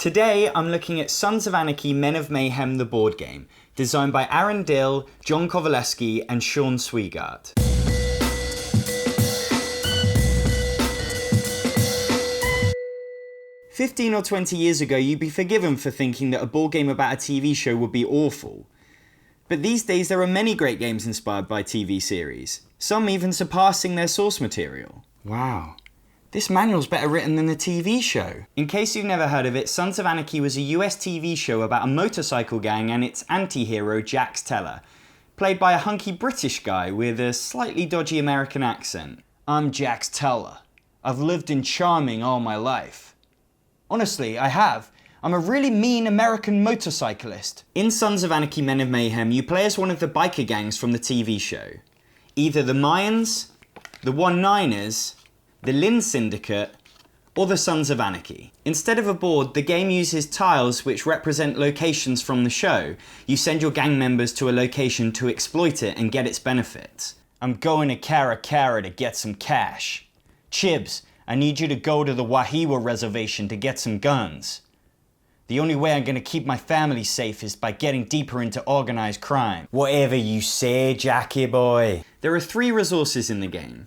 Today I'm looking at Sons of Anarchy Men of Mayhem the board game, designed by Aaron Dill, John Kovaleski and Sean Sweigart. "15 or 20 years ago you'd be forgiven for thinking that a board game about a TV show would be awful. But these days there are many great games inspired by TV series, some even surpassing their source material." Wow. This manual's better written than the TV show. In case you've never heard of it, Sons of Anarchy was a US TV show about a motorcycle gang and its anti-hero Jax Teller, played by a hunky British guy with a slightly dodgy American accent. "I'm Jax Teller. I've lived in charming all my life. Honestly, I have. I'm a really mean American motorcyclist." In Sons of Anarchy Men of Mayhem, you play as one of the biker gangs from the TV show. Either the Mayans, the One-Niners, the Lynn Syndicate, or the Sons of Anarchy. Instead of a board, the game uses tiles which represent locations from the show. You send your gang members to a location to exploit it and get its benefits. "I'm going to Cara Cara to get some cash. Chibs, I need you to go to the Wahiwa reservation to get some guns. The only way I'm going to keep my family safe is by getting deeper into organized crime." "Whatever you say, Jackie boy." There are 3 resources in the game.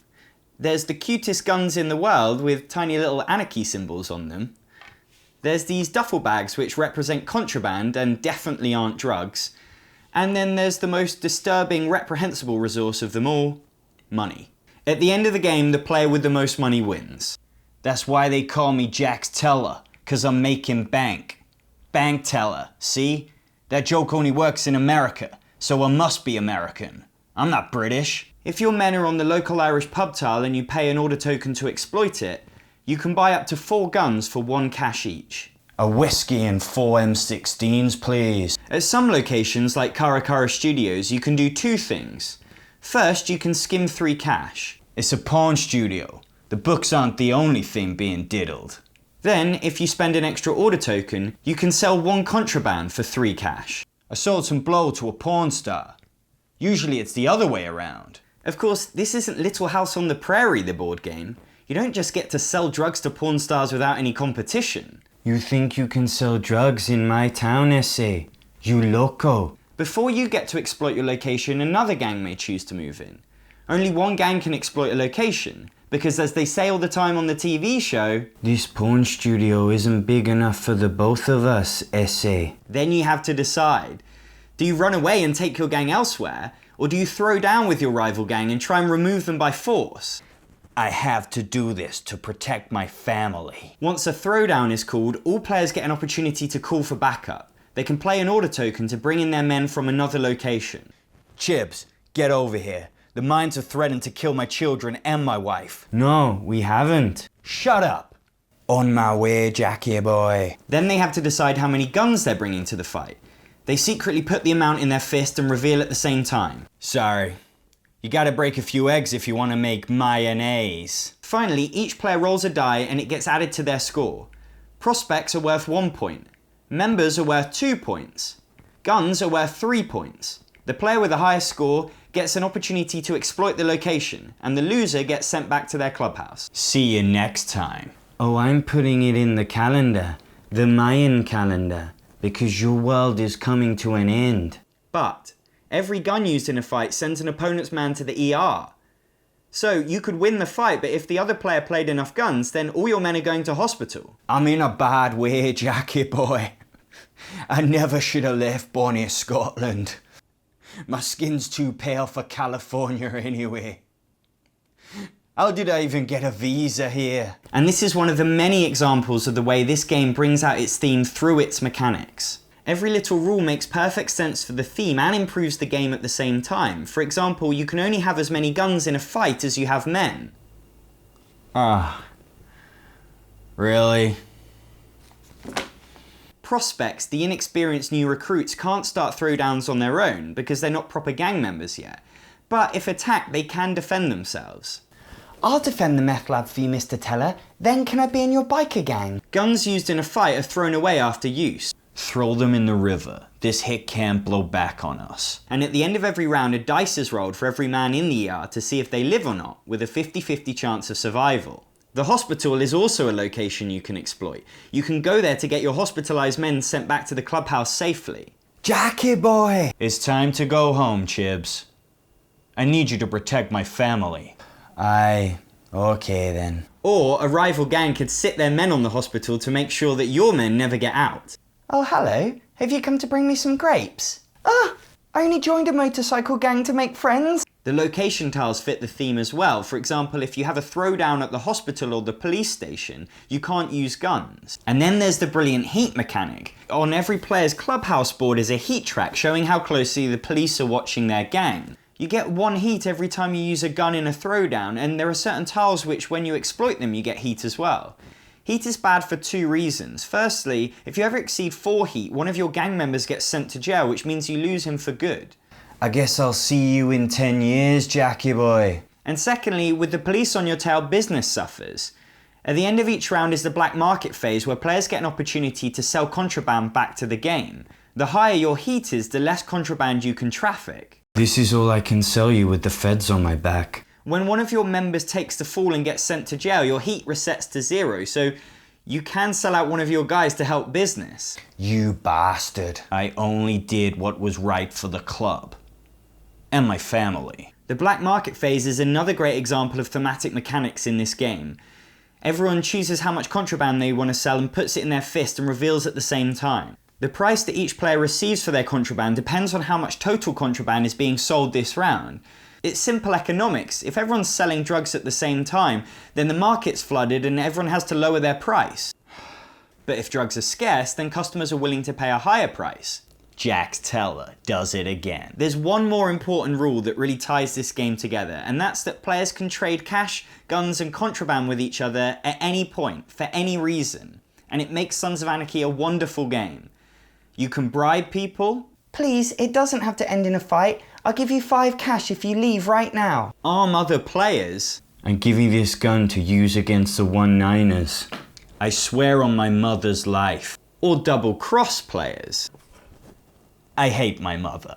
There's the cutest guns in the world with tiny little anarchy symbols on them. There's these duffel bags which represent contraband and definitely aren't drugs. And then there's the most disturbing, reprehensible resource of them all, money. At the end of the game, the player with the most money wins. "That's why they call me Jax Teller, 'cause I'm making bank. Bank teller, see? That joke only works in America, so I must be American. I'm not British." If your men are on the local Irish pub tile and you pay an order token to exploit it, you can buy up to 4 guns for 1 cash each. "A whiskey and 4 M16s, please." At some locations, like Cara Cara Studios, you can do 2 things. First, you can skim 3 cash. It's a pawn studio. The books aren't the only thing being diddled. Then, if you spend an extra order token, you can sell 1 contraband for 3 cash. "I sold some blow to a porn star. Usually it's the other way around." Of course, this isn't Little House on the Prairie, the board game. You don't just get to sell drugs to porn stars without any competition. "You think you can sell drugs in my town, essay? You loco." Before you get to exploit your location, another gang may choose to move in. Only one gang can exploit a location, because as they say all the time on the TV show, "This porn studio isn't big enough for the both of us, essay." Then you have to decide. Do you run away and take your gang elsewhere, or do you throw down with your rival gang and try and remove them by force? "I have to do this to protect my family." Once a throwdown is called, all players get an opportunity to call for backup. They can play an order token to bring in their men from another location. "Chibs, get over here. The mines have threatened to kill my children and my wife." "No, we haven't." "Shut up." "On my way, Jackie boy." Then they have to decide how many guns they're bringing to the fight. They secretly put the amount in their fist and reveal at the same time. "Sorry. You gotta break a few eggs if you want to make mayonnaise." Finally, each player rolls a die and it gets added to their score. Prospects are worth 1 point. Members are worth 2 points. Guns are worth 3 points. The player with the highest score gets an opportunity to exploit the location, and the loser gets sent back to their clubhouse. "See you next time." "Oh, I'm putting it in the calendar. The Mayan calendar. Because your world is coming to an end." But every gun used in a fight sends an opponent's man to the ER. So you could win the fight, but if the other player played enough guns, then all your men are going to hospital. "I'm in a bad way, Jackie boy. I never should have left Bonnie, Scotland. My skin's too pale for California anyway. How did I even get a visa here?" And this is one of the many examples of the way this game brings out its theme through its mechanics. Every little rule makes perfect sense for the theme and improves the game at the same time. For example, you can only have as many guns in a fight as you have men. Really? Prospects, the inexperienced new recruits, can't start throwdowns on their own because they're not proper gang members yet. But if attacked, they can defend themselves. "I'll defend the meth lab for you, Mr. Teller. Then can I be in your biker gang?" Guns used in a fight are thrown away after use. "Throw them in the river. This hit can't blow back on us." And at the end of every round, a dice is rolled for every man in the ER to see if they live or not, with a 50-50 chance of survival. The hospital is also a location you can exploit. You can go there to get your hospitalized men sent back to the clubhouse safely. Jackie boy! It's time to go home, Chibs. I need you to protect my family. Aye, okay then. Or a rival gang could sit their men on the hospital to make sure that your men never get out. Oh, hello. Have you come to bring me some grapes? Ah, I only joined a motorcycle gang to make friends. The location tiles fit the theme as well. For example, if you have a throwdown at the hospital or the police station, you can't use guns. And then there's the brilliant heat mechanic. On every player's clubhouse board is a heat track showing how closely the police are watching their gang. You get 1 heat every time you use a gun in a throwdown, and there are certain tiles which, when you exploit them, you get heat as well. Heat is bad for 2 reasons. Firstly, if you ever exceed 4 heat, one of your gang members gets sent to jail, which means you lose him for good. I guess I'll see you in 10 years, Jackie boy. And secondly, with the police on your tail, business suffers. At the end of each round is the black market phase, where players get an opportunity to sell contraband back to the game. The higher your heat is, the less contraband you can traffic. This is all I can sell you with the feds on my back. When one of your members takes the fall and gets sent to jail, your heat resets to 0, so you can sell out one of your guys to help business. You bastard. I only did what was right for the club. And my family. The black market phase is another great example of thematic mechanics in this game. Everyone chooses how much contraband they want to sell and puts it in their fist and reveals at the same time. The price that each player receives for their contraband depends on how much total contraband is being sold this round. It's simple economics. If everyone's selling drugs at the same time, then the market's flooded and everyone has to lower their price. But if drugs are scarce, then customers are willing to pay a higher price. Jax Teller does it again. There's one more important rule that really ties this game together, and that's that players can trade cash, guns, and contraband with each other at any point, for any reason. And it makes Sons of Anarchy a wonderful game. You can bribe people. Please, it doesn't have to end in a fight. I'll give you 5 cash if you leave right now. Arm other players. And give you this gun to use against the 1-9ers. I swear on my mother's life. Or double-cross players. I hate my mother.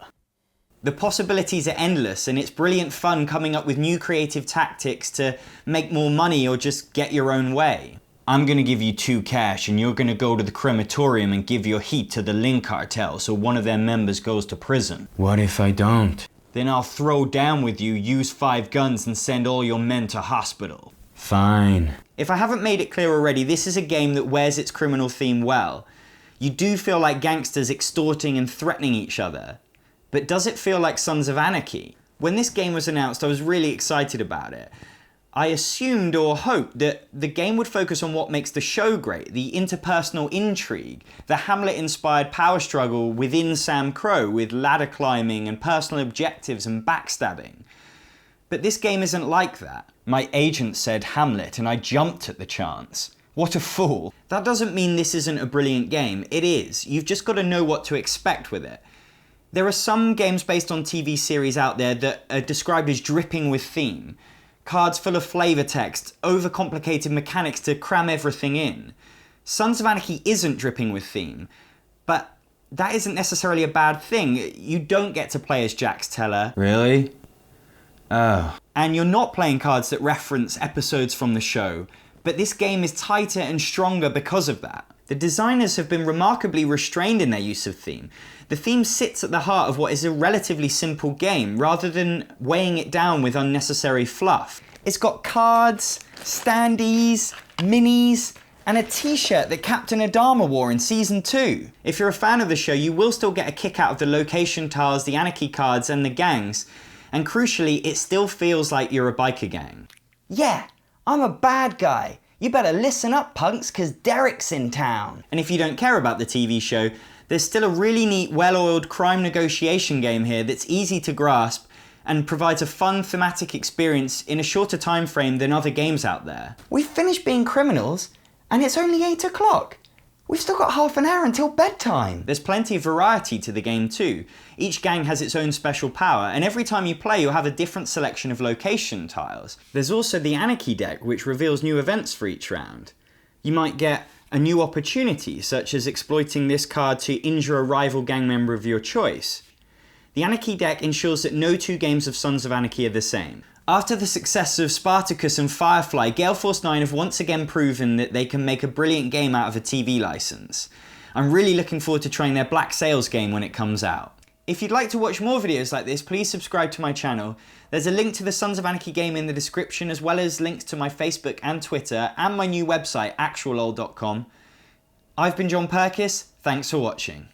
The possibilities are endless, and it's brilliant fun coming up with new creative tactics to make more money or just get your own way. I'm gonna give you 2 cash and you're gonna go to the crematorium and give your heat to the Lin cartel so one of their members goes to prison. What if I don't? Then I'll throw down with you, use 5 guns and send all your men to hospital. Fine. If I haven't made it clear already, this is a game that wears its criminal theme well. You do feel like gangsters extorting and threatening each other. But does it feel like Sons of Anarchy? When this game was announced, I was really excited about it. I assumed or hoped that the game would focus on what makes the show great, the interpersonal intrigue, the Hamlet-inspired power struggle within Sam Crow with ladder climbing and personal objectives and backstabbing. But this game isn't like that. My agent said Hamlet and I jumped at the chance. What a fool. That doesn't mean this isn't a brilliant game. It is. You've just got to know what to expect with it. There are some games based on TV series out there that are described as dripping with theme. Cards full of flavor text, overcomplicated mechanics to cram everything in. Sons of Anarchy isn't dripping with theme, but that isn't necessarily a bad thing. You don't get to play as Jax Teller. Really? Oh. And you're not playing cards that reference episodes from the show. But this game is tighter and stronger because of that. The designers have been remarkably restrained in their use of theme. The theme sits at the heart of what is a relatively simple game, rather than weighing it down with unnecessary fluff. It's got cards, standees, minis, and a t-shirt that Captain Adama wore in Season 2. If you're a fan of the show, you will still get a kick out of the location tiles, the Anarchy cards, and the gangs. And crucially, it still feels like you're a biker gang. Yeah! I'm a bad guy. You better listen up, punks, cause Derek's in town. And if you don't care about the TV show, there's still a really neat, well-oiled crime negotiation game here that's easy to grasp and provides a fun thematic experience in a shorter time frame than other games out there. We've finished being criminals, and it's only 8 o'clock. We've still got half an hour until bedtime. There's plenty of variety to the game too. Each gang has its own special power, and every time you play you'll have a different selection of location tiles. There's also the Anarchy deck, which reveals new events for each round. You might get a new opportunity, such as exploiting this card to injure a rival gang member of your choice. The Anarchy deck ensures that no 2 games of Sons of Anarchy are the same. After the success of Spartacus and Firefly, Gale Force 9 have once again proven that they can make a brilliant game out of a TV license. I'm really looking forward to trying their Black Sails game when it comes out. If you'd like to watch more videos like this, please subscribe to my channel. There's a link to the Sons of Anarchy game in the description, as well as links to my Facebook and Twitter, and my new website, Actualol.com. I've been John Perkis, thanks for watching.